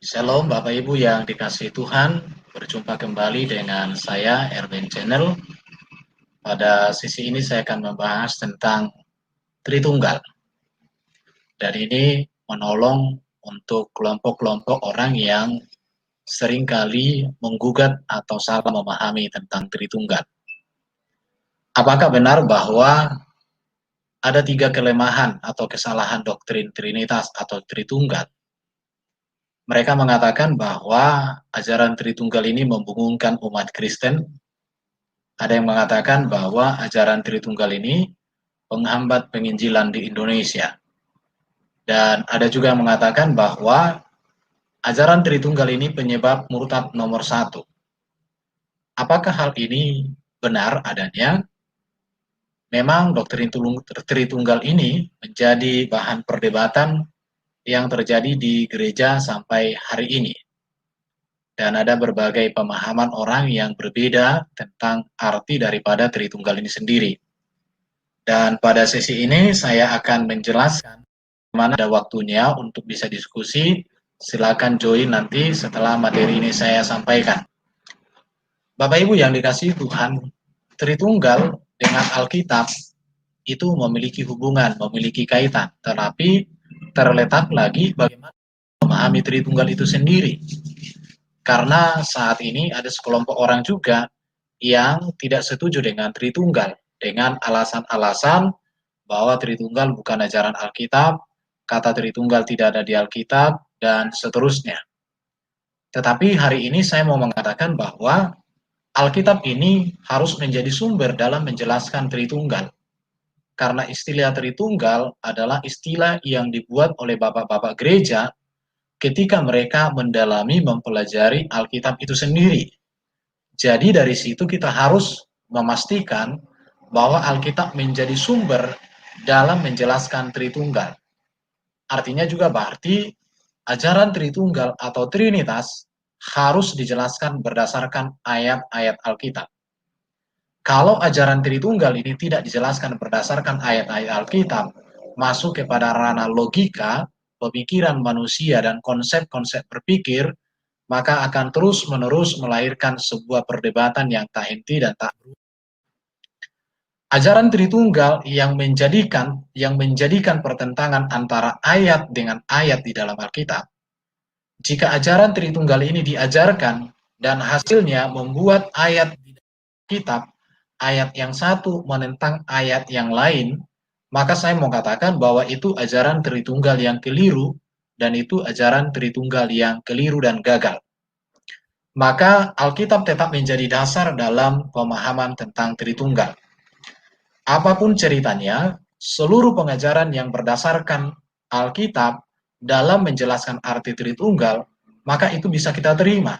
Shalom Bapak Ibu yang dikasihi Tuhan, berjumpa kembali dengan saya Erwin Channel. Pada sisi ini saya akan membahas tentang Tritunggal. Dan ini menolong untuk kelompok-kelompok orang yang seringkali menggugat atau salah memahami tentang Tritunggal. Apakah benar bahwa ada 3 kelemahan atau kesalahan doktrin Trinitas atau Tritunggal? Mereka mengatakan bahwa ajaran Tritunggal ini membingungkan umat Kristen. Ada yang mengatakan bahwa ajaran Tritunggal ini penghambat penginjilan di Indonesia. Dan ada juga yang mengatakan bahwa ajaran Tritunggal ini penyebab murtad nomor 1. Apakah hal ini benar adanya? Memang doktrin Tritunggal ini menjadi bahan perdebatan yang terjadi di gereja sampai hari ini. Dan ada berbagai pemahaman orang yang berbeda tentang arti daripada Tritunggal ini sendiri. Dan pada sesi ini saya akan menjelaskan mana ada waktunya untuk bisa diskusi. Silakan join nanti setelah materi ini saya sampaikan. Bapak Ibu yang dikasihi Tuhan, Tritunggal dengan Alkitab itu memiliki hubungan, memiliki kaitan, tetapi terletak lagi bagaimana memahami Tritunggal itu sendiri. Karena saat ini ada sekelompok orang juga yang tidak setuju dengan Tritunggal, dengan alasan-alasan bahwa Tritunggal bukan ajaran Alkitab, kata Tritunggal tidak ada di Alkitab, dan seterusnya. Tetapi hari ini saya mau mengatakan bahwa Alkitab ini harus menjadi sumber dalam menjelaskan Tritunggal. Karena istilah Tritunggal adalah istilah yang dibuat oleh bapak-bapak gereja ketika mereka mendalami mempelajari Alkitab itu sendiri. Jadi dari situ kita harus memastikan bahwa Alkitab menjadi sumber dalam menjelaskan Tritunggal. Artinya juga berarti ajaran Tritunggal atau Trinitas harus dijelaskan berdasarkan ayat-ayat Alkitab. Kalau ajaran Tritunggal ini tidak dijelaskan berdasarkan ayat-ayat Alkitab, masuk kepada ranah logika, pemikiran manusia dan konsep-konsep berpikir, maka akan terus-menerus melahirkan sebuah perdebatan yang tak henti dan tak berhenti. Ajaran Tritunggal yang menjadikan pertentangan antara ayat dengan ayat di dalam Alkitab. Jika ajaran Tritunggal ini diajarkan dan hasilnya membuat ayat di kitab, ayat yang satu menentang ayat yang lain, maka saya mau katakan bahwa itu ajaran Tritunggal yang keliru dan itu ajaran Tritunggal yang keliru dan gagal. Maka Alkitab tetap menjadi dasar dalam pemahaman tentang Tritunggal. Apapun ceritanya, seluruh pengajaran yang berdasarkan Alkitab dalam menjelaskan arti Tritunggal, maka itu bisa kita terima.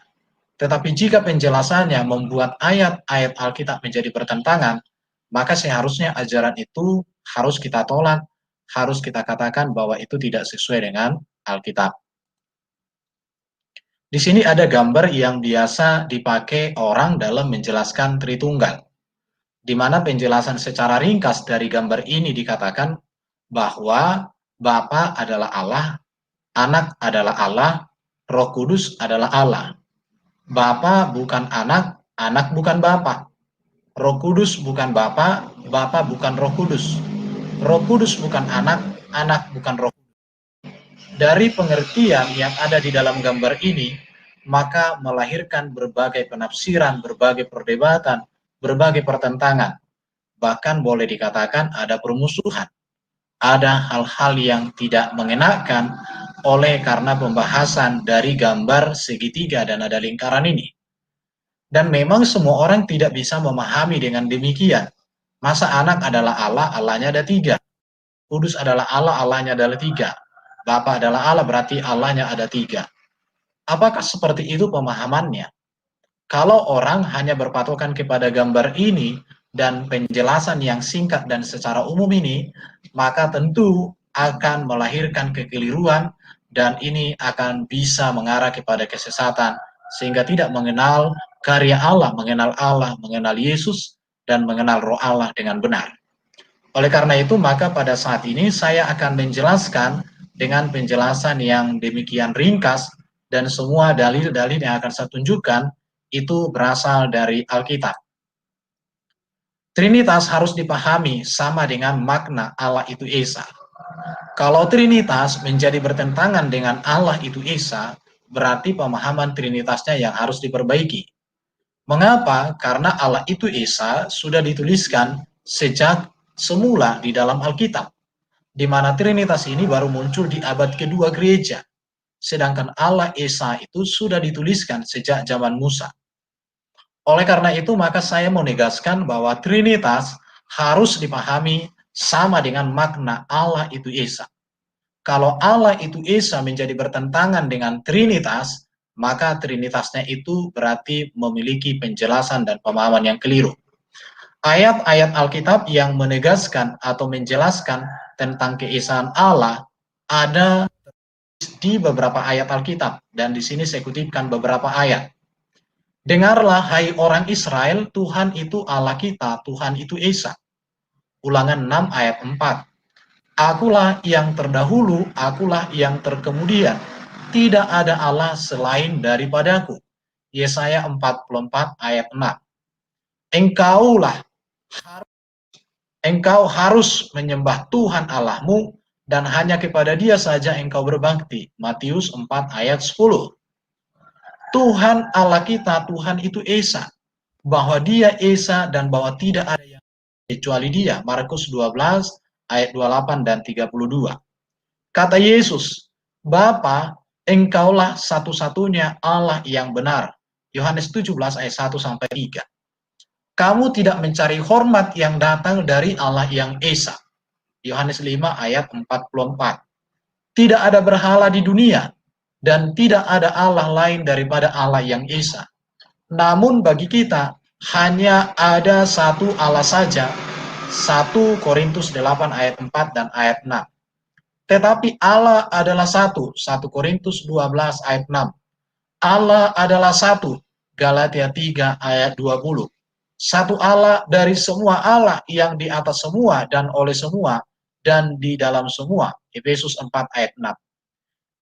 Tetapi jika penjelasannya membuat ayat-ayat Alkitab menjadi bertentangan, maka seharusnya ajaran itu harus kita tolak, harus kita katakan bahwa itu tidak sesuai dengan Alkitab. Di sini ada gambar yang biasa dipakai orang dalam menjelaskan Tritunggal, di mana penjelasan secara ringkas dari gambar ini dikatakan bahwa Bapa adalah Allah, Anak adalah Allah, Roh Kudus adalah Allah. Bapa bukan anak, anak bukan Bapa. Roh Kudus bukan Bapa, Bapa bukan Roh Kudus. Roh Kudus bukan anak, anak bukan Roh Kudus. Dari pengertian yang ada di dalam gambar ini, maka melahirkan berbagai penafsiran, berbagai perdebatan, berbagai pertentangan. Bahkan boleh dikatakan ada permusuhan. Ada hal-hal yang tidak mengenakan oleh karena pembahasan dari gambar segitiga dan ada lingkaran ini. Dan memang semua orang tidak bisa memahami dengan demikian. Masa anak adalah Allah, Allahnya ada 3. Kudus adalah Allah, Allahnya adalah 3. Bapa adalah Allah, berarti Allahnya ada 3. Apakah seperti itu pemahamannya? Kalau orang hanya berpatokan kepada gambar ini dan penjelasan yang singkat dan secara umum ini, maka tentu akan melahirkan kekeliruan dan ini akan bisa mengarah kepada kesesatan sehingga tidak mengenal karya Allah, mengenal Yesus dan mengenal Roh Allah dengan benar. Oleh karena itu, maka pada saat ini saya akan menjelaskan dengan penjelasan yang demikian ringkas Dan semua dalil-dalil yang akan saya tunjukkan itu berasal dari Alkitab. Trinitas harus dipahami sama dengan makna Allah itu Esa. Kalau Trinitas menjadi bertentangan dengan Allah itu Esa, berarti pemahaman Trinitasnya yang harus diperbaiki. Mengapa? Karena Allah itu Esa sudah dituliskan sejak semula di dalam Alkitab, di mana Trinitas ini baru muncul di abad kedua gereja. Sedangkan Allah Esa itu sudah dituliskan sejak zaman Musa. Oleh karena itu, maka saya menegaskan bahwa Trinitas harus dipahami sama dengan makna Allah itu Esa. Kalau Allah itu Esa menjadi bertentangan dengan Trinitas, maka Trinitasnya itu berarti memiliki penjelasan dan pemahaman yang keliru. Ayat-ayat Alkitab yang menegaskan atau menjelaskan tentang keesaan Allah ada di beberapa ayat Alkitab, dan di sini saya kutipkan beberapa ayat. Dengarlah hai orang Israel, Tuhan itu Allah kita, Tuhan itu Esa. Ulangan 6 ayat 4. Akulah yang terdahulu, akulah yang terkemudian. Tidak ada Allah selain daripadaku. Yesaya 44 ayat 6. Engkau harus menyembah Tuhan Allahmu dan hanya kepada Dia saja engkau berbakti. Matius 4 ayat 10. Tuhan Allah kita, Tuhan itu Esa. Bahwa Dia Esa dan bahwa tidak ada yang kecuali Dia. Markus 12 ayat 28 dan 32. Kata Yesus, Bapa, engkaulah satu-satunya Allah yang benar. Yohanes 17 ayat 1 sampai 3. Kamu tidak mencari hormat yang datang dari Allah yang Esa. Yohanes 5 ayat 44. Tidak ada berhala di dunia dan tidak ada Allah lain daripada Allah yang Esa. Namun bagi kita hanya ada satu Allah saja. 1 Korintus 8 ayat 4 dan ayat 6. Tetapi Allah adalah satu. 1 Korintus 12 ayat 6. Allah adalah satu. Galatia 3 ayat 20. Satu Allah dari semua Allah yang di atas semua dan oleh semua dan di dalam semua. Efesus 4 ayat 6.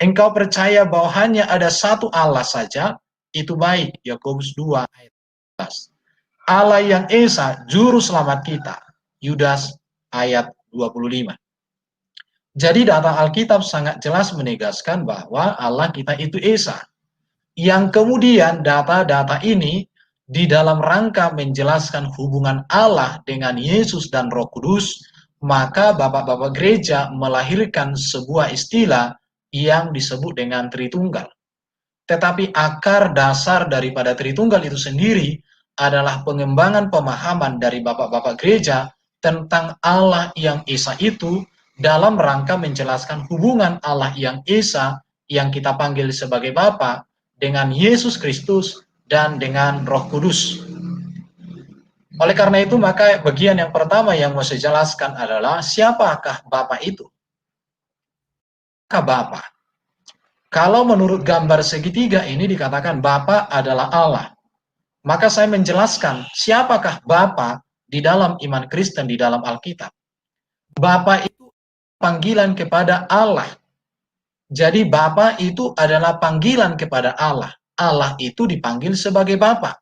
Engkau percaya bahwa hanya ada satu Allah saja, itu baik. Yakobus 2 ayat 11. Allah yang Esa, juru selamat kita. Yudas ayat 25. Jadi data Alkitab sangat jelas menegaskan bahwa Allah kita itu Esa. Yang kemudian data-data ini di dalam rangka menjelaskan hubungan Allah dengan Yesus dan Roh Kudus, maka bapak-bapak gereja melahirkan sebuah istilah yang disebut dengan Tritunggal. Tetapi akar dasar daripada Tritunggal itu sendiri adalah pengembangan pemahaman dari bapak-bapak gereja tentang Allah yang Esa itu dalam rangka menjelaskan hubungan Allah yang Esa yang kita panggil sebagai Bapa dengan Yesus Kristus dan dengan Roh Kudus. Oleh karena itu, maka bagian yang pertama yang mau saya jelaskan adalah siapakah Bapa itu? Bapa. Kalau menurut gambar segitiga ini dikatakan Bapa adalah Allah. Maka saya menjelaskan siapakah Bapa di dalam iman Kristen di dalam Alkitab. Bapa itu panggilan kepada Allah. Jadi Bapa itu adalah panggilan kepada Allah. Allah itu dipanggil sebagai Bapa.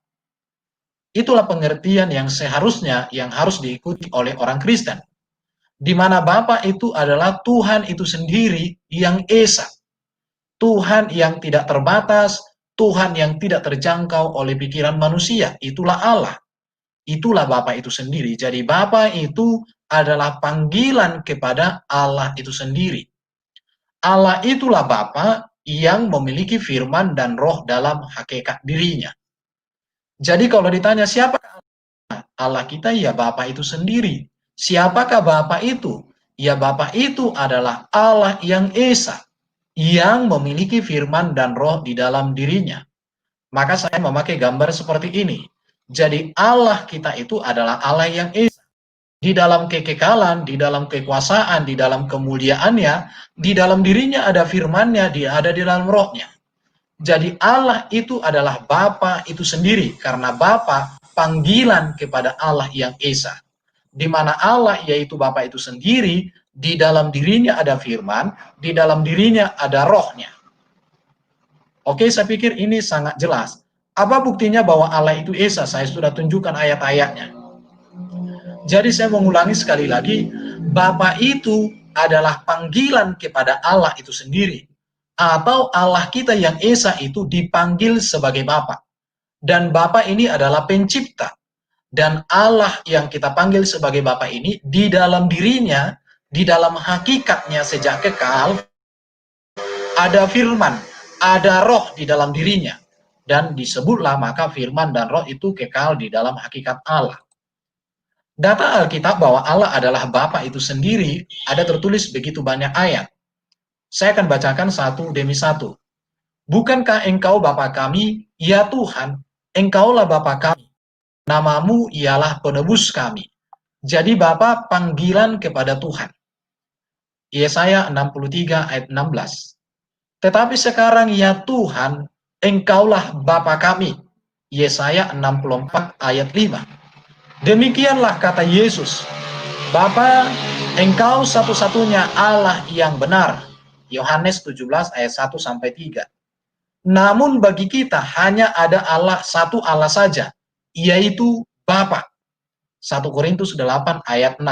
Itulah pengertian yang seharusnya yang harus diikuti oleh orang Kristen. Di mana Bapa itu adalah Tuhan itu sendiri yang Esa. Tuhan yang tidak terbatas, Tuhan yang tidak terjangkau oleh pikiran manusia. Itulah Allah. Itulah Bapa itu sendiri. Jadi Bapa itu adalah panggilan kepada Allah itu sendiri. Allah itulah Bapa yang memiliki firman dan roh dalam hakikat dirinya. Jadi kalau ditanya siapakah Allah kita, ya Bapa itu sendiri. Siapakah Bapa itu? Ya Bapa itu adalah Allah yang Esa, yang memiliki firman dan roh di dalam dirinya. Maka saya memakai gambar seperti ini. Jadi Allah kita itu adalah Allah yang Esa. Di dalam kekekalan, di dalam kekuasaan, di dalam kemuliaannya, di dalam dirinya ada firmannya, dia ada di dalam rohnya. Jadi Allah itu adalah Bapa itu sendiri, karena Bapa panggilan kepada Allah yang Esa. Di mana Allah yaitu Bapa itu sendiri, di dalam dirinya ada firman, di dalam dirinya ada rohnya. Oke, saya pikir ini sangat jelas. Apa buktinya bahwa Allah itu Esa? Saya sudah tunjukkan ayat-ayatnya. Jadi saya mengulangi sekali lagi, Bapa itu adalah panggilan kepada Allah itu sendiri. Atau Allah kita yang Esa itu dipanggil sebagai Bapa. Dan Bapa ini adalah pencipta. Dan Allah yang kita panggil sebagai Bapa ini, di dalam dirinya, di dalam hakikatnya sejak kekal, ada firman, ada roh di dalam dirinya. Dan disebutlah maka firman dan roh itu kekal di dalam hakikat Allah. Data Alkitab bahwa Allah adalah Bapa itu sendiri ada tertulis begitu banyak ayat. Saya akan bacakan satu demi satu. Bukankah engkau Bapa kami, ya Tuhan, engkaulah Bapa kami. Namamu ialah penebus kami. Jadi Bapa panggilan kepada Tuhan. Yesaya 63 ayat 16. Tetapi sekarang ya Tuhan, engkaulah Bapa kami. Yesaya 64 ayat 5. Demikianlah kata Yesus, Bapa, engkau satu-satunya Allah yang benar. Yohanes 17 ayat 1 sampai 3. Namun bagi kita hanya ada Allah, satu Allah saja, yaitu Bapa. 1 Korintus 8 ayat 6.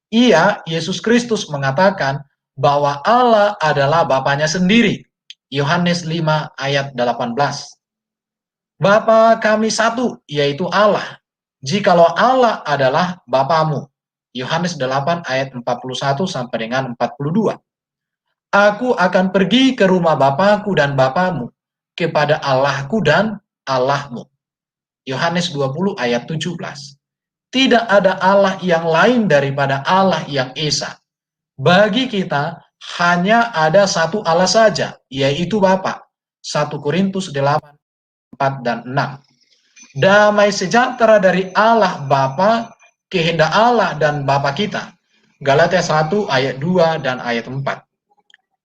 Ia, Yesus Kristus mengatakan bahwa Allah adalah Bapanya sendiri. Yohanes 5 ayat 18. Bapa kami satu, yaitu Allah. Jikalau Allah adalah Bapamu. Yohanes 8 ayat 41 sampai dengan 42. Aku akan pergi ke rumah Bapakku dan Bapamu, kepada Allahku dan Allahmu. Yohanes 20 ayat 17. Tidak ada Allah yang lain daripada Allah yang Esa. Bagi kita hanya ada satu Allah saja, yaitu Bapa. 1 Korintus 8, 4 dan 6. Damai sejahtera dari Allah Bapa, kehendak Allah dan Bapa kita. Galatia 1 ayat 2 dan ayat 4.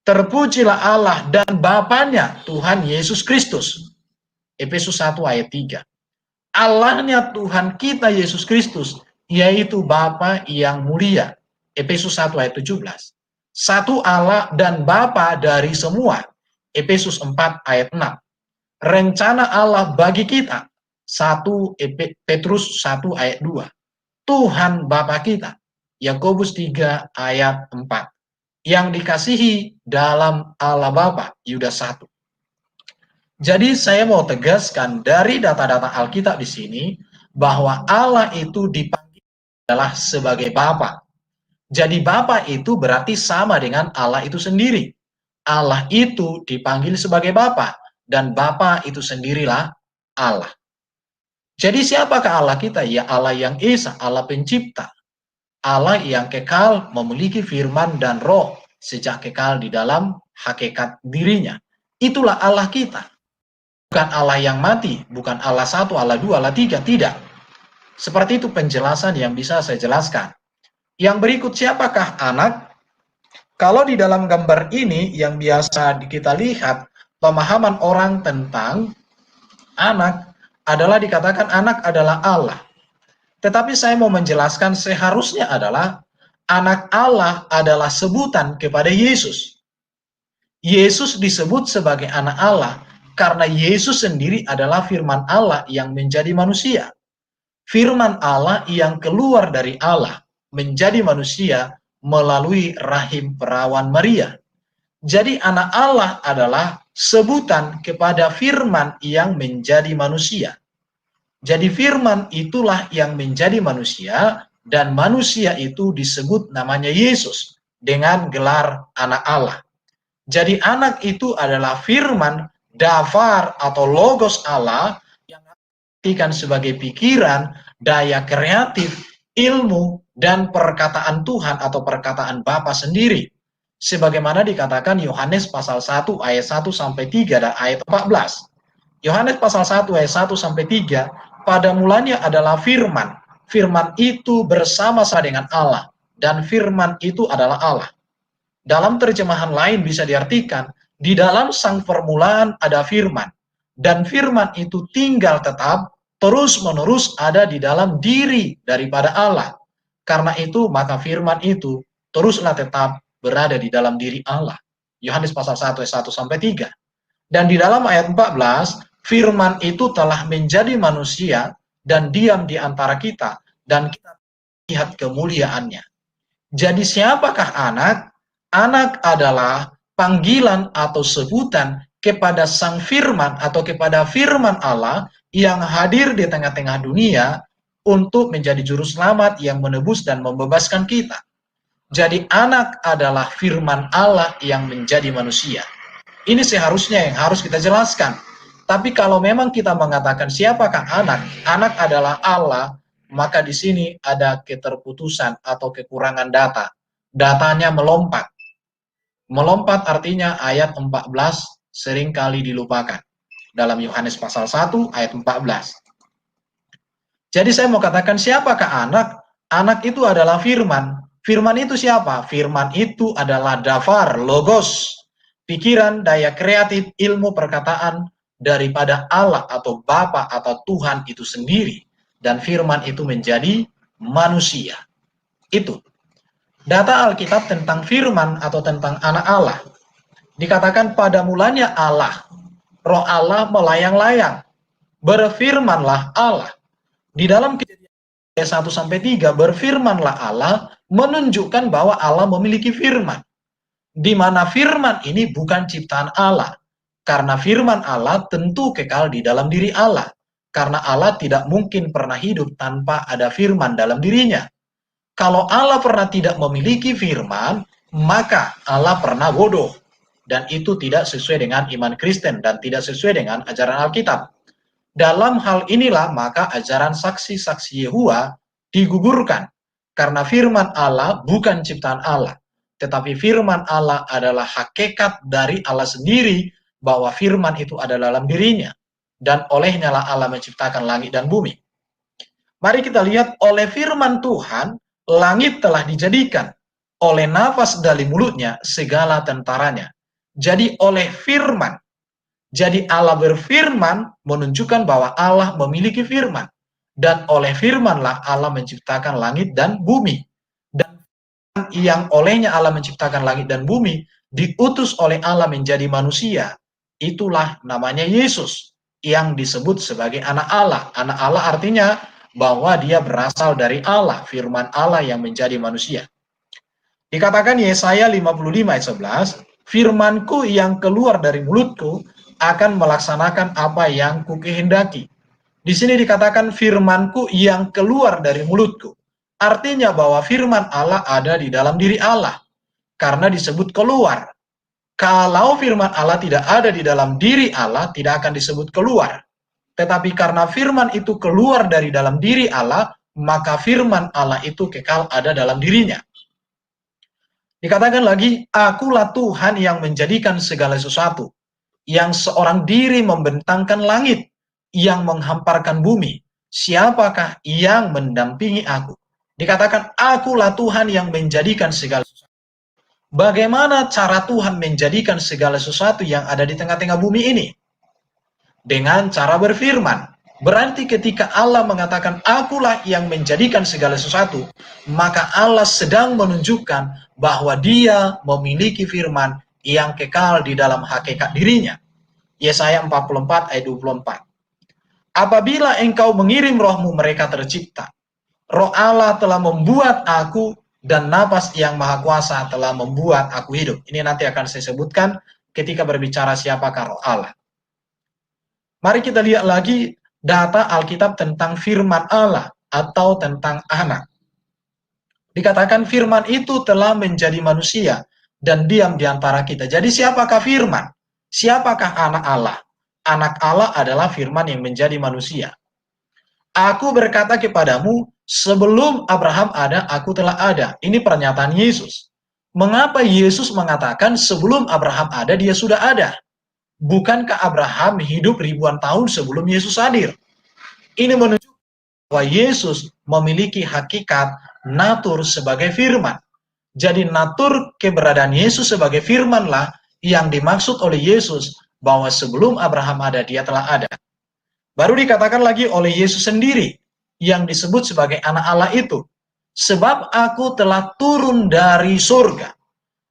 Terpujilah Allah dan Bapanya Tuhan Yesus Kristus. Efesus 1 ayat 3. Allahnya Tuhan kita Yesus Kristus, yaitu Bapa yang mulia. Efesus 1 ayat 17. Satu Allah dan Bapa dari semua. Efesus 4 ayat 6. Rencana Allah bagi kita. 1 Petrus 1 ayat 2. Tuhan Bapa kita. Yakobus 3 ayat 4. Yang dikasihi dalam Allah Bapa. Yudas 1. Jadi saya mau tegaskan dari data-data Alkitab di sini bahwa Allah itu dipanggil adalah sebagai Bapa. Jadi Bapa itu berarti sama dengan Allah itu sendiri. Allah itu dipanggil sebagai Bapa dan Bapa itu sendirilah Allah. Jadi siapakah Allah kita? Ya Allah yang Esa, Allah pencipta. Allah yang kekal memiliki firman dan roh sejak kekal di dalam hakikat dirinya. Itulah Allah kita. Bukan Allah yang mati, bukan Allah satu, Allah dua, Allah tiga, tidak. Seperti itu penjelasan yang bisa saya jelaskan. Yang berikut siapakah anak? Kalau di dalam gambar ini yang biasa kita lihat, pemahaman orang tentang anak adalah dikatakan anak adalah Allah. Tetapi saya mau menjelaskan seharusnya adalah anak Allah adalah sebutan kepada Yesus. Yesus disebut sebagai anak Allah karena Yesus sendiri adalah firman Allah yang menjadi manusia. Firman Allah yang keluar dari Allah menjadi manusia melalui rahim perawan Maria. Jadi anak Allah adalah sebutan kepada firman yang menjadi manusia. Jadi firman itulah yang menjadi manusia dan manusia itu disebut namanya Yesus dengan gelar anak Allah. Jadi anak itu adalah firman, dafar atau logos Allah yang diartikan sebagai pikiran, daya kreatif, ilmu, dan perkataan Tuhan atau perkataan Bapa sendiri. Sebagaimana dikatakan Yohanes pasal 1 ayat 1 sampai 3 dan ayat 14. Yohanes pasal 1 ayat 1 sampai 3, pada mulanya adalah firman. Firman itu bersama-sama dengan Allah dan firman itu adalah Allah. Dalam terjemahan lain bisa diartikan, di dalam sang permulaan ada firman, dan firman itu tinggal tetap, terus-menerus ada di dalam diri daripada Allah. Karena itu, maka firman itu teruslah tetap berada di dalam diri Allah. Yohanes pasal 1 ayat 1 sampai 3. Dan di dalam ayat 14, firman itu telah menjadi manusia dan diam di antara kita, dan kita lihat kemuliaannya. Jadi siapakah anak? Anak adalah panggilan atau sebutan kepada sang firman atau kepada firman Allah yang hadir di tengah-tengah dunia untuk menjadi juru selamat yang menebus dan membebaskan kita. Jadi anak adalah firman Allah yang menjadi manusia. Ini seharusnya yang harus kita jelaskan. Tapi kalau memang kita mengatakan siapakah anak, anak adalah Allah, maka di sini ada keterputusan atau kekurangan data. Datanya melompat. Melompat artinya ayat 14 seringkali dilupakan. Dalam Yohanes pasal 1 ayat 14. Jadi saya mau katakan siapakah anak? Anak itu adalah firman. Firman itu siapa? Firman itu adalah dafar, logos, pikiran, daya kreatif, ilmu perkataan daripada Allah atau Bapa atau Tuhan itu sendiri. Dan firman itu menjadi manusia. Itu. Data Alkitab tentang firman atau tentang anak Allah. Dikatakan pada mulanya Allah. Roh Allah melayang-layang. Berfirmanlah Allah. Di dalam Kejadian 1-3 berfirmanlah Allah menunjukkan bahwa Allah memiliki firman. Di mana firman ini bukan ciptaan Allah. Karena firman Allah tentu kekal di dalam diri Allah. Karena Allah tidak mungkin pernah hidup tanpa ada firman dalam dirinya. Kalau Allah pernah tidak memiliki firman, maka Allah pernah bodoh. Dan itu tidak sesuai dengan iman Kristen dan tidak sesuai dengan ajaran Alkitab. Dalam hal inilah maka ajaran saksi-saksi Yehova digugurkan. Karena firman Allah bukan ciptaan Allah. Tetapi firman Allah adalah hakikat dari Allah sendiri, bahwa firman itu ada dalam dirinya. Dan olehnya lah Allah menciptakan langit dan bumi. Mari kita lihat, oleh firman Tuhan, langit telah dijadikan. Oleh nafas dari mulutnya, segala tentaranya. Jadi oleh firman. Jadi Allah berfirman menunjukkan bahwa Allah memiliki firman. Dan oleh firmanlah Allah menciptakan langit dan bumi. Dan yang olehnya Allah menciptakan langit dan bumi, diutus oleh Allah menjadi manusia. Itulah namanya Yesus, yang disebut sebagai anak Allah. Anak Allah artinya bahwa dia berasal dari Allah, firman Allah yang menjadi manusia. Dikatakan Yesaya 55 ayat 11, firmanku yang keluar dari mulutku akan melaksanakan apa yang kukehendaki. Di sini dikatakan firmanku yang keluar dari mulutku. Artinya bahwa firman Allah ada di dalam diri Allah. Karena disebut keluar. Kalau firman Allah tidak ada di dalam diri Allah, tidak akan disebut keluar. Tetapi karena firman itu keluar dari dalam diri Allah, maka firman Allah itu kekal ada dalam dirinya. Dikatakan lagi, akulah Tuhan yang menjadikan segala sesuatu. Yang seorang diri membentangkan langit, yang menghamparkan bumi. Siapakah yang mendampingi aku? Dikatakan, akulah Tuhan yang menjadikan segala sesuatu. Bagaimana cara Tuhan menjadikan segala sesuatu yang ada di tengah-tengah bumi ini? Dengan cara berfirman. Berarti ketika Allah mengatakan akulah yang menjadikan segala sesuatu, maka Allah sedang menunjukkan bahwa dia memiliki firman yang kekal di dalam hakikat dirinya. Yesaya 44 ayat 24. Apabila engkau mengirim rohmu, mereka tercipta. Roh Allah telah membuat aku, dan napas yang maha kuasa telah membuat aku hidup. Ini nanti akan saya sebutkan ketika berbicara siapakah roh Allah. Mari kita lihat lagi data Alkitab tentang firman Allah atau tentang anak. Dikatakan firman itu telah menjadi manusia dan diam di antara kita. Jadi siapakah firman? Siapakah anak Allah? Anak Allah adalah firman yang menjadi manusia. Aku berkata kepadamu, sebelum Abraham ada, aku telah ada. Ini pernyataan Yesus. Mengapa Yesus mengatakan sebelum Abraham ada, dia sudah ada? Bukankah Abraham hidup ribuan tahun sebelum Yesus hadir? Ini menunjukkan bahwa Yesus memiliki hakikat natur sebagai firman. Jadi natur keberadaan Yesus sebagai firmanlah yang dimaksud oleh Yesus, bahwa sebelum Abraham ada, dia telah ada. Baru dikatakan lagi oleh Yesus sendiri, yang disebut sebagai anak Allah itu. Sebab aku telah turun dari surga.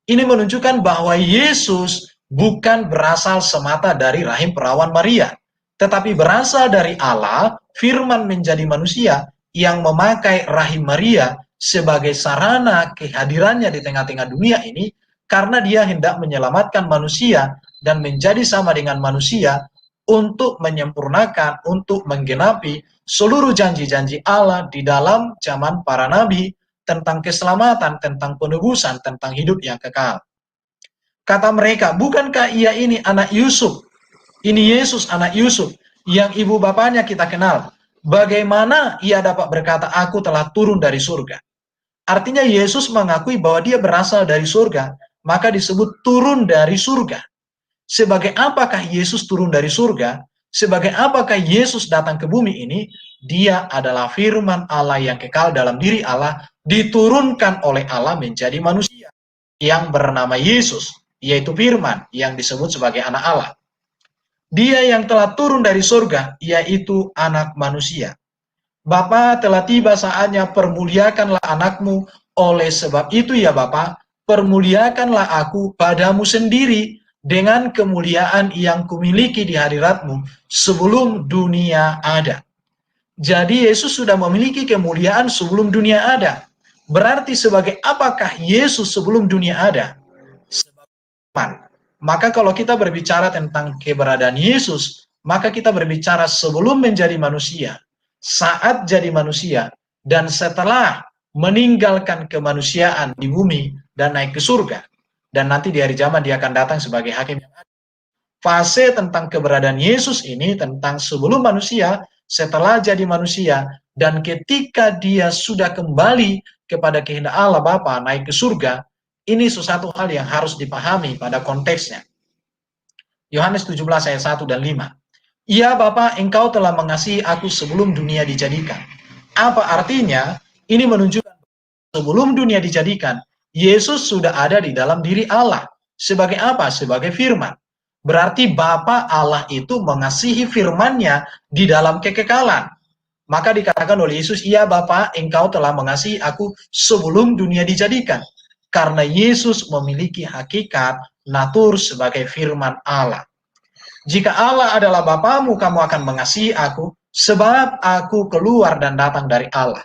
Ini menunjukkan bahwa Yesus bukan berasal semata dari rahim perawan Maria, tetapi berasal dari Allah, firman menjadi manusia yang memakai rahim Maria sebagai sarana kehadirannya di tengah-tengah dunia ini, karena dia hendak menyelamatkan manusia dan menjadi sama dengan manusia untuk menyempurnakan, untuk menggenapi seluruh janji-janji Allah di dalam zaman para nabi tentang keselamatan, tentang penebusan, tentang hidup yang kekal. Kata mereka, bukankah ia ini anak Yusuf? Ini Yesus anak Yusuf yang ibu bapaknya kita kenal. Bagaimana ia dapat berkata, aku telah turun dari surga? Artinya Yesus mengakui bahwa dia berasal dari surga, maka disebut turun dari surga. Sebagai apakah Yesus turun dari surga? Sebagai apakah Yesus datang ke bumi ini? Dia adalah firman Allah yang kekal dalam diri Allah, diturunkan oleh Allah menjadi manusia yang bernama Yesus, yaitu firman yang disebut sebagai anak Allah. Dia yang telah turun dari surga, yaitu anak manusia. Bapa, telah tiba saatnya, permuliakanlah anakmu. Oleh sebab itu ya Bapa, permuliakanlah aku padamu sendiri dengan kemuliaan yang kumiliki di hadiratmu sebelum dunia ada. Jadi Yesus sudah memiliki kemuliaan sebelum dunia ada. Berarti sebagai apakah Yesus sebelum dunia ada? Maka kalau kita berbicara tentang keberadaan Yesus, maka kita berbicara sebelum menjadi manusia, saat jadi manusia, dan setelah meninggalkan kemanusiaan di bumi dan naik ke surga. Dan nanti di hari zaman dia akan datang sebagai hakim yang adil. Fase tentang keberadaan Yesus ini tentang sebelum manusia, setelah jadi manusia, dan ketika dia sudah kembali kepada kehendak Allah Bapa naik ke surga. Ini sesuatu hal yang harus dipahami pada konteksnya. Yohanes 17 ayat 1 dan 5. Ya Bapa, engkau telah mengasihi aku sebelum dunia dijadikan. Apa artinya? Ini menunjukkan sebelum dunia dijadikan, Yesus sudah ada di dalam diri Allah. Sebagai apa? Sebagai firman. Berarti Bapa Allah itu mengasihi firman-Nya di dalam kekekalan. Maka dikatakan oleh Yesus, ya Bapa, engkau telah mengasihi aku sebelum dunia dijadikan. Karena Yesus memiliki hakikat natur sebagai firman Allah. Jika Allah adalah Bapamu, kamu akan mengasihi aku, sebab aku keluar dan datang dari Allah.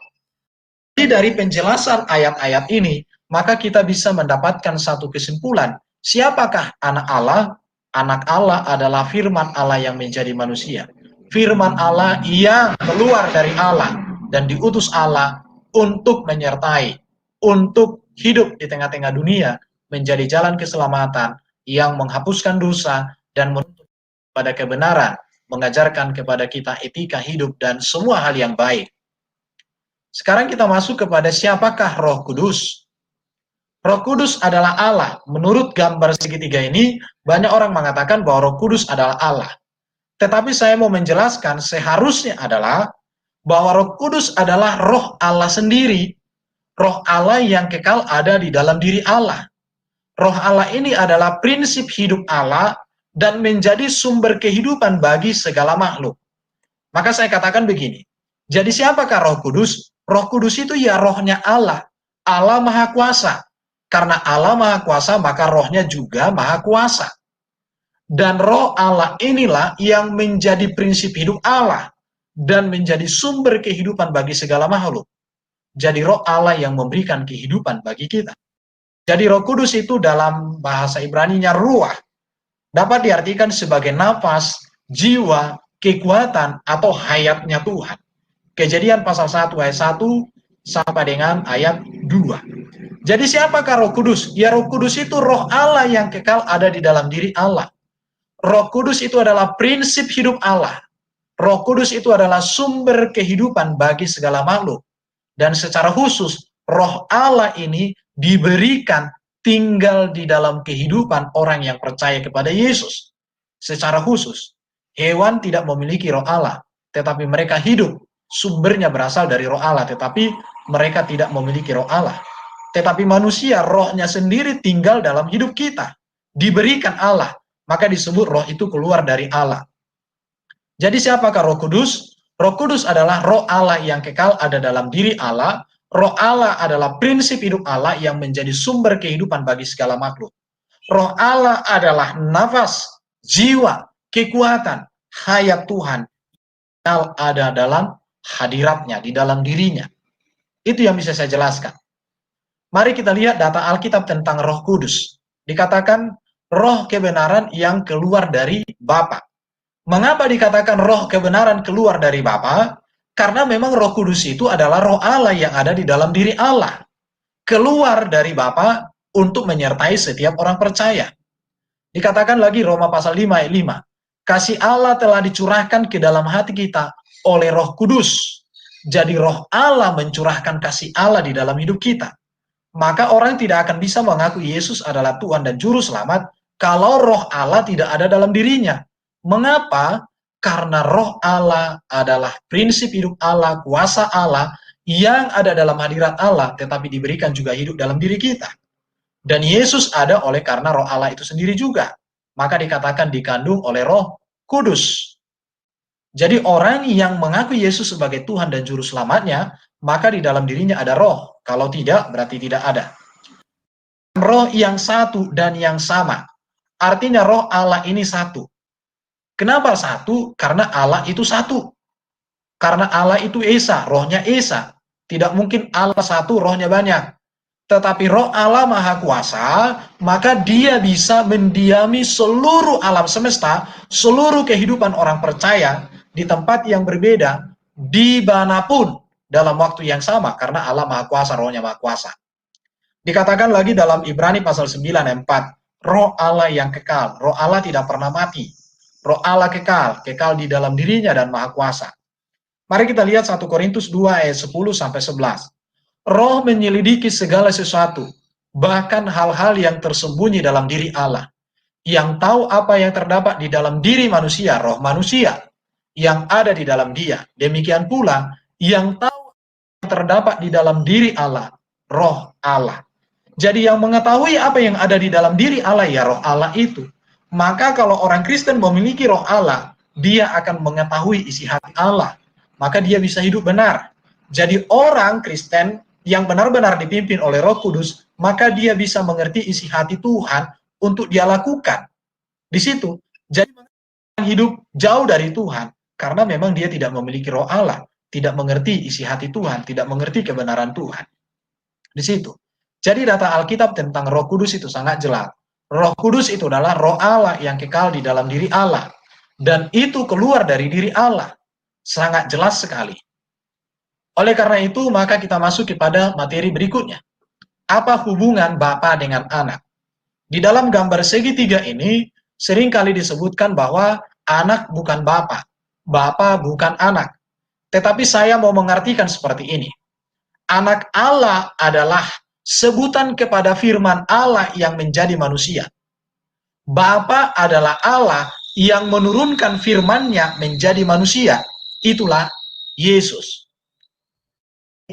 Jadi dari penjelasan ayat-ayat ini, maka kita bisa mendapatkan satu kesimpulan. Siapakah anak Allah? Anak Allah adalah firman Allah yang menjadi manusia. Firman Allah yang keluar dari Allah dan diutus Allah untuk menyertai, untuk hidup di tengah-tengah dunia, menjadi jalan keselamatan yang menghapuskan dosa dan menuntut pada kebenaran, mengajarkan kepada kita etika hidup dan semua hal yang baik. Sekarang kita masuk kepada siapakah Roh Kudus. Roh Kudus adalah Allah. Menurut gambar segitiga ini, banyak orang mengatakan bahwa Roh Kudus adalah Allah. Tetapi saya mau menjelaskan seharusnya adalah bahwa Roh Kudus adalah roh Allah sendiri. Roh Allah yang kekal ada di dalam diri Allah. Roh Allah ini adalah prinsip hidup Allah dan menjadi sumber kehidupan bagi segala makhluk. Maka saya katakan begini, jadi siapakah Roh Kudus? Roh Kudus itu ya rohnya Allah. Allah Maha Kuasa. Karena Allah Maha Kuasa, maka rohnya juga Maha Kuasa. Dan roh Allah inilah yang menjadi prinsip hidup Allah dan menjadi sumber kehidupan bagi segala makhluk. Jadi roh Allah yang memberikan kehidupan bagi kita. Jadi Roh Kudus itu dalam bahasa Ibrani-nya ruah. Dapat diartikan sebagai nafas, jiwa, kekuatan, atau hayatnya Tuhan. Kejadian pasal 1 ayat 1 sampai dengan ayat 2. Jadi siapakah Roh Kudus? Ya Roh Kudus itu roh Allah yang kekal ada di dalam diri Allah. Roh Kudus itu adalah prinsip hidup Allah. Roh Kudus itu adalah sumber kehidupan bagi segala makhluk. Dan secara khusus, roh Allah ini diberikan tinggal di dalam kehidupan orang yang percaya kepada Yesus. Secara khusus, hewan tidak memiliki roh Allah, tetapi mereka hidup. Sumbernya berasal dari roh Allah, tetapi mereka tidak memiliki roh Allah. Tetapi manusia, rohnya sendiri tinggal dalam hidup kita. Diberikan Allah. Maka disebut roh itu keluar dari Allah. Jadi siapakah Roh Kudus? Roh Kudus adalah roh Allah yang kekal ada dalam diri Allah. Roh Allah adalah prinsip hidup Allah yang menjadi sumber kehidupan bagi segala makhluk. Roh Allah adalah nafas, jiwa, kekuatan, hayat Tuhan yang ada dalam hadiratnya, di dalam dirinya. Itu yang bisa saya jelaskan. Mari kita lihat data Alkitab tentang Roh Kudus. Dikatakan roh kebenaran yang keluar dari Bapa. Mengapa dikatakan roh kebenaran keluar dari Bapa? Karena memang Roh Kudus itu adalah roh Allah yang ada di dalam diri Allah. Keluar dari Bapa untuk menyertai setiap orang percaya. Dikatakan lagi Roma pasal 5 ayat 5. Kasih Allah telah dicurahkan ke dalam hati kita oleh Roh Kudus. Jadi roh Allah mencurahkan kasih Allah di dalam hidup kita. Maka orang tidak akan bisa mengaku Yesus adalah Tuhan dan Juru Selamat kalau roh Allah tidak ada dalam dirinya. Mengapa? Karena roh Allah adalah prinsip hidup Allah, kuasa Allah yang ada dalam hadirat Allah, tetapi diberikan juga hidup dalam diri kita. Dan Yesus ada oleh karena roh Allah itu sendiri juga. Maka dikatakan dikandung oleh Roh Kudus. Jadi orang yang mengaku Yesus sebagai Tuhan dan Juru Selamatnya, maka di dalam dirinya ada roh. Kalau tidak, berarti tidak ada. Roh yang satu dan yang sama. Artinya roh Allah ini satu. Kenapa satu? Karena Allah itu satu. Karena Allah itu Esa, rohnya Esa. Tidak mungkin Allah satu, rohnya banyak. Tetapi roh Allah Maha Kuasa, maka dia bisa mendiami seluruh alam semesta, seluruh kehidupan orang percaya, di tempat yang berbeda, dimanapun, dalam waktu yang sama, karena Allah Maha Kuasa, rohnya Maha Kuasa. Dikatakan lagi dalam Ibrani pasal 9 ayat 4, roh Allah yang kekal, roh Allah tidak pernah mati, roh Allah kekal, kekal di dalam dirinya dan Maha Kuasa. Mari kita lihat 1 Korintus 2 ayat 10 sampai 11. Roh menyelidiki segala sesuatu, bahkan hal-hal yang tersembunyi dalam diri Allah. Yang tahu apa yang terdapat di dalam diri manusia, roh manusia, yang ada di dalam dia. Demikian pula, yang tahu yang terdapat di dalam diri Allah, roh Allah. Jadi yang mengetahui apa yang ada di dalam diri Allah, ya roh Allah itu. Maka kalau orang Kristen memiliki roh Allah, dia akan mengetahui isi hati Allah. Maka dia bisa hidup benar. Jadi orang Kristen yang benar-benar dipimpin oleh Roh Kudus, maka dia bisa mengerti isi hati Tuhan untuk dia lakukan. Di situ, jadi hidup jauh dari Tuhan, karena memang dia tidak memiliki roh Allah, tidak mengerti isi hati Tuhan, tidak mengerti kebenaran Tuhan. Di situ. Jadi data Alkitab tentang Roh Kudus itu sangat jelas. Roh Kudus itu adalah roh Allah yang kekal di dalam diri Allah. Dan itu keluar dari diri Allah. Sangat jelas sekali. Oleh karena itu, maka kita masuk kepada materi berikutnya. Apa hubungan Bapa dengan anak? Di dalam gambar segitiga ini, seringkali disebutkan bahwa anak bukan Bapa, Bapa bukan anak. Tetapi saya mau mengartikan seperti ini. Anak Allah adalah sebutan kepada firman Allah yang menjadi manusia. Bapa adalah Allah yang menurunkan firman-Nya menjadi manusia. Itulah Yesus.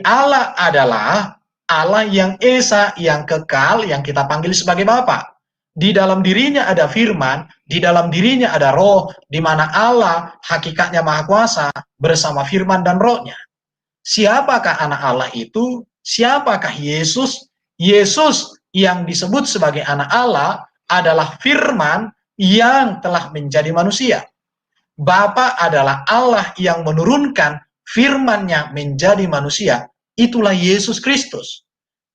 Allah adalah Allah yang Esa, yang kekal, yang kita panggil sebagai Bapa. Di dalam dirinya ada firman, di dalam dirinya ada roh, di mana Allah hakikatnya Maha Kuasa bersama firman dan rohnya. Siapakah anak Allah itu? Siapakah Yesus? Yesus yang disebut sebagai anak Allah adalah firman yang telah menjadi manusia. Bapa adalah Allah yang menurunkan firman-Nya menjadi manusia, itulah Yesus Kristus.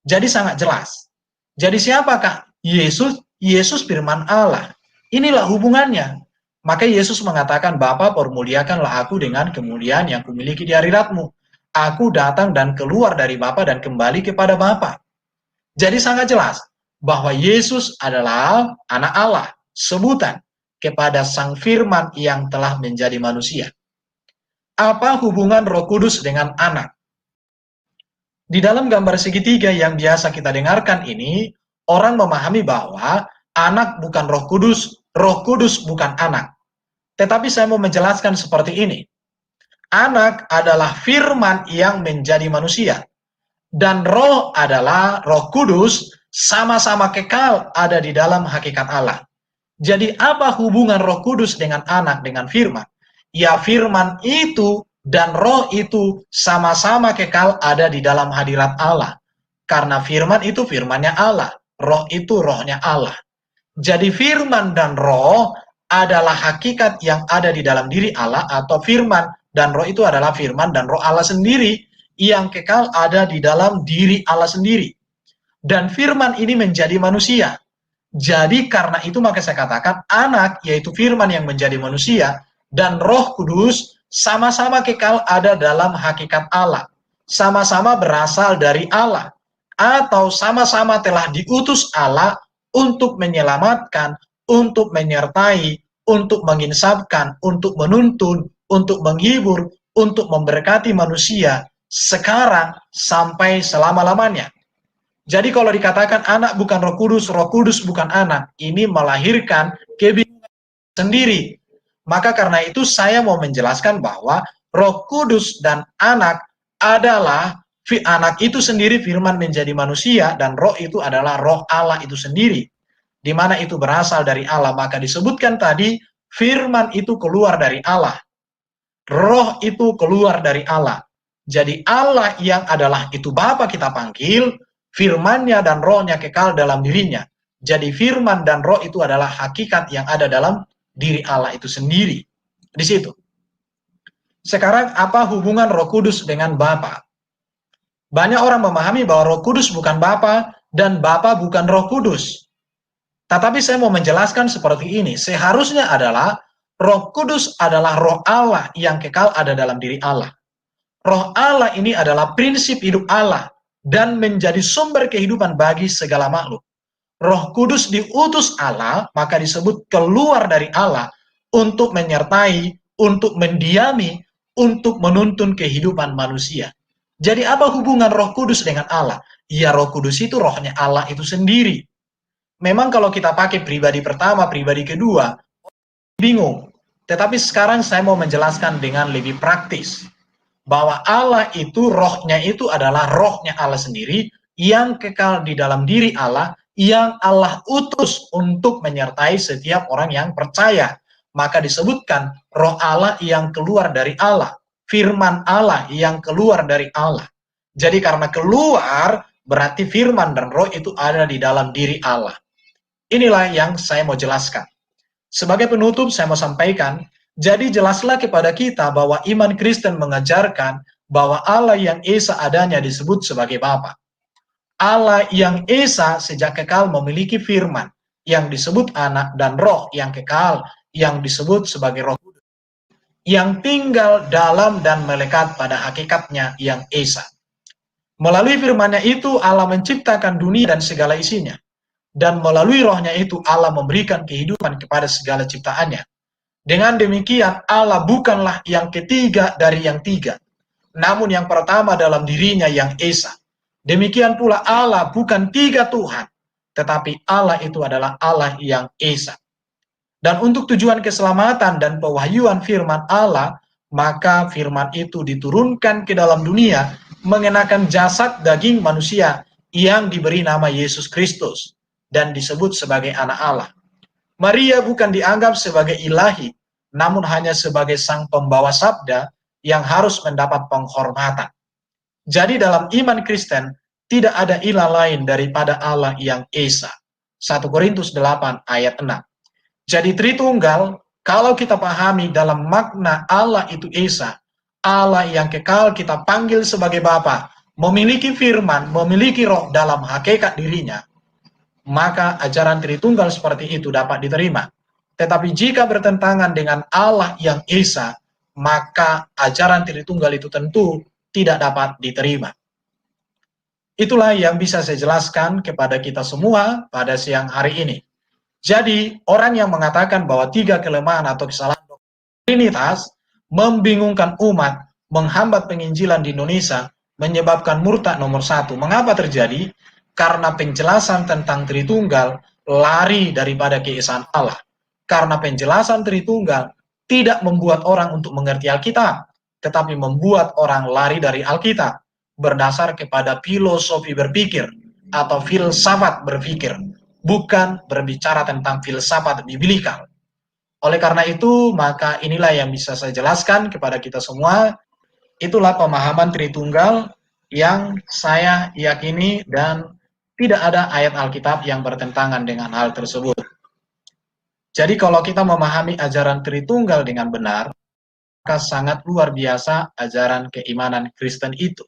Jadi sangat jelas. Jadi siapakah Yesus? Yesus firman Allah. Inilah hubungannya. Maka Yesus mengatakan, Bapa, permuliakanlah aku dengan kemuliaan yang kumiliki di hadirat-Mu. Aku datang dan keluar dari Bapa dan kembali kepada Bapa. Jadi sangat jelas bahwa Yesus adalah anak Allah, sebutan kepada Sang Firman yang telah menjadi manusia. Apa hubungan Roh Kudus dengan anak? Di dalam gambar segitiga yang biasa kita dengarkan ini, orang memahami bahwa anak bukan Roh Kudus bukan anak. Tetapi saya mau menjelaskan seperti ini. Anak adalah firman yang menjadi manusia. Dan roh adalah Roh Kudus, sama-sama kekal ada di dalam hakikat Allah. Jadi apa hubungan Roh Kudus dengan anak, dengan firman? Ya firman itu dan roh itu sama-sama kekal ada di dalam hadirat Allah. Karena firman itu firmannya Allah, roh itu rohnya Allah. Jadi firman dan roh adalah hakikat yang ada di dalam diri Allah, atau firman dan roh itu adalah firman dan roh Allah sendiri yang kekal ada di dalam diri Allah sendiri. Dan firman ini menjadi manusia. Jadi karena itu maka saya katakan anak, yaitu firman yang menjadi manusia, dan roh kudus sama-sama kekal ada dalam hakikat Allah. Sama-sama berasal dari Allah. Atau sama-sama telah diutus Allah untuk menyelamatkan, untuk menyertai, untuk menginsafkan, untuk menuntun, untuk menghibur, untuk memberkati manusia sekarang sampai selama-lamanya. Jadi kalau dikatakan anak bukan Roh Kudus bukan anak, ini melahirkan kebingungan sendiri. Maka karena itu saya mau menjelaskan bahwa Roh Kudus dan anak adalah, anak itu sendiri firman menjadi manusia, dan roh itu adalah roh Allah itu sendiri. Di mana itu berasal dari Allah, maka disebutkan tadi firman itu keluar dari Allah. Roh itu keluar dari Allah. Jadi Allah yang adalah itu Bapa kita panggil, firman-Nya dan rohnya kekal dalam dirinya. Jadi firman dan roh itu adalah hakikat yang ada dalam diri Allah itu sendiri. Di situ. Sekarang apa hubungan Roh Kudus dengan Bapa? Banyak orang memahami bahwa Roh Kudus bukan Bapa dan Bapa bukan Roh Kudus. Tetapi saya mau menjelaskan seperti ini. Seharusnya adalah Roh Kudus adalah roh Allah yang kekal ada dalam diri Allah. Roh Allah ini adalah prinsip hidup Allah dan menjadi sumber kehidupan bagi segala makhluk. Roh Kudus diutus Allah, maka disebut keluar dari Allah untuk menyertai, untuk mendiami, untuk menuntun kehidupan manusia. Jadi apa hubungan Roh Kudus dengan Allah? Ya, Roh Kudus itu rohnya Allah itu sendiri. Memang kalau kita pakai pribadi pertama, pribadi kedua, bingung. Tetapi sekarang saya mau menjelaskan dengan lebih praktis. Bahwa Allah itu, rohnya itu adalah rohnya Allah sendiri, yang kekal di dalam diri Allah, yang Allah utus untuk menyertai setiap orang yang percaya. Maka disebutkan roh Allah yang keluar dari Allah, firman Allah yang keluar dari Allah. Jadi karena keluar, berarti firman dan roh itu ada di dalam diri Allah. Inilah yang saya mau jelaskan. Sebagai penutup saya mau sampaikan, jadi jelaslah kepada kita bahwa iman Kristen mengajarkan bahwa Allah yang Esa adanya disebut sebagai Bapa. Allah yang Esa sejak kekal memiliki firman yang disebut anak, dan roh yang kekal yang disebut sebagai Roh Kudus, yang tinggal dalam dan melekat pada hakikatnya yang Esa. Melalui firman-Nya itu Allah menciptakan dunia dan segala isinya. Dan melalui rohnya itu Allah memberikan kehidupan kepada segala ciptaannya. Dengan demikian Allah bukanlah yang ketiga dari yang tiga, namun yang pertama dalam dirinya yang Esa. Demikian pula Allah bukan tiga Tuhan, tetapi Allah itu adalah Allah yang Esa. Dan untuk tujuan keselamatan dan pewahyuan firman Allah, maka firman itu diturunkan ke dalam dunia mengenakan jasad daging manusia yang diberi nama Yesus Kristus dan disebut sebagai anak Allah. Maria bukan dianggap sebagai ilahi, namun hanya sebagai sang pembawa sabda yang harus mendapat penghormatan. Jadi dalam iman Kristen, tidak ada ilah lain daripada Allah yang Esa. 1 Korintus 8 ayat 6. Jadi Tritunggal, kalau kita pahami dalam makna Allah itu Esa, Allah yang kekal kita panggil sebagai Bapa, memiliki firman, memiliki roh dalam hakikat dirinya, maka ajaran Tritunggal seperti itu dapat diterima. Tetapi jika bertentangan dengan Allah yang Esa, maka ajaran Tritunggal itu tentu tidak dapat diterima. Itulah yang bisa saya jelaskan kepada kita semua pada siang hari ini. Jadi, orang yang mengatakan bahwa 3 kelemahan atau kesalahan Trinitas membingungkan umat, menghambat penginjilan di Indonesia, menyebabkan murtad nomor 1. Mengapa terjadi? Karena penjelasan tentang Tritunggal lari daripada keesaan Allah. Karena penjelasan Tritunggal tidak membuat orang untuk mengerti Alkitab, tetapi membuat orang lari dari Alkitab berdasar kepada filosofi berpikir atau filsafat berpikir, bukan berbicara tentang filsafat biblikal. Oleh karena itu, maka inilah yang bisa saya jelaskan kepada kita semua. Itulah pemahaman Tritunggal yang saya yakini, dan tidak ada ayat Alkitab yang bertentangan dengan hal tersebut. Jadi kalau kita memahami ajaran Tritunggal dengan benar, maka sangat luar biasa ajaran keimanan Kristen itu.